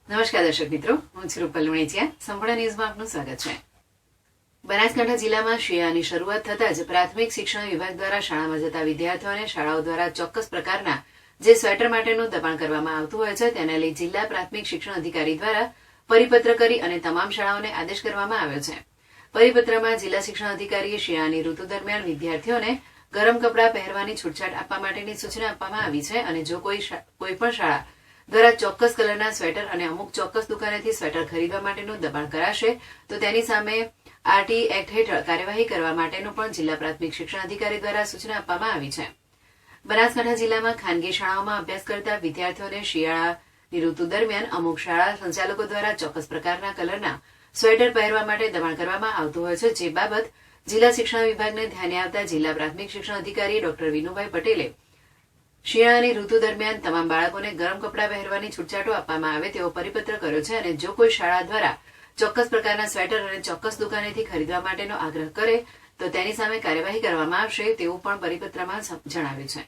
નમસ્કાર દર્શક મિત્રો, હું છું રૂપલ લુણીચિયા. સંપૂર્ણ ન્યૂઝમાં આપનું સ્વાગત છે. બનાસકાંઠા જિલ્લામાં શિયાળાની શરૂઆત થતાં જ પ્રાથમિક શિક્ષણ વિભાગ દ્વારા શાળામાં જતા વિદ્યાર્થીઓને શાળાઓ દ્વારા ચોક્કસ પ્રકારના જે સ્વેટર માટેનું દબાણ કરવામાં આવતું હોય છે તેને લઈ જિલ્લા પ્રાથમિક શિક્ષણ અધિકારી દ્વારા પરિપત્ર કરી અને તમામ શાળાઓને આદેશ કરવામાં આવ્યો છે. પરિપત્રમાં જિલ્લા શિક્ષણ અધિકારીએ શિયાળાની ઋતુ દરમિયાન વિદ્યાર્થીઓને ગરમ કપડાં પહેરવાની છૂટછાટ આપવા માટેની સૂચના આપવામાં આવી છે અને જો કોઈ પણ શાળા દ્વારા ચોક્કસ કલરના સ્વેટર અને અમુક ચોક્કસ દુકાનેથી સ્વેટર ખરીદવા માટેનું દબાણ કરાશે તો તેની સામે આરટી એક્ટ હેઠળ કાર્યવાહી કરવા માટેનું પણ જિલ્લા પ્રાથમિક શિક્ષણ અધિકારી દ્વારા સૂચના આપવામાં આવી છે. બનાસકાંઠા જિલ્લામાં ખાનગી શાળાઓમાં અભ્યાસ કરતા વિદ્યાર્થીઓને શિયાળાની ઋતુ દરમિયાન અમુક શાળા સંચાલકો દ્વારા ચોક્કસ પ્રકારના કલરના સ્વેટર પહેરવા માટે દબાણ કરવામાં આવતું હોય છે, જે બાબત જિલ્લા શિક્ષણ વિભાગને ધ્યાને આવતા જિલ્લા પ્રાથમિક શિક્ષણ અધિકારી ડોક્ટર વિનુભાઈ પટેલે શિયાળાની ઋતુ દરમિયાન તમામ બાળકોને ગરમ કપડાં પહેરવાની છૂટછાટો આપવામાં આવે તેવો પરિપત્ર કર્યો છે અને જો કોઈ શાળા દ્વારા ચોક્કસ પ્રકારના સ્વેટર અને ચોક્કસ દુકાનેથી ખરીદવા માટેનો આગ્રહ કરે તો તેની સામે કાર્યવાહી કરવામાં આવશે તેવું પણ પરિપત્રમાં જણાવ્યું છે.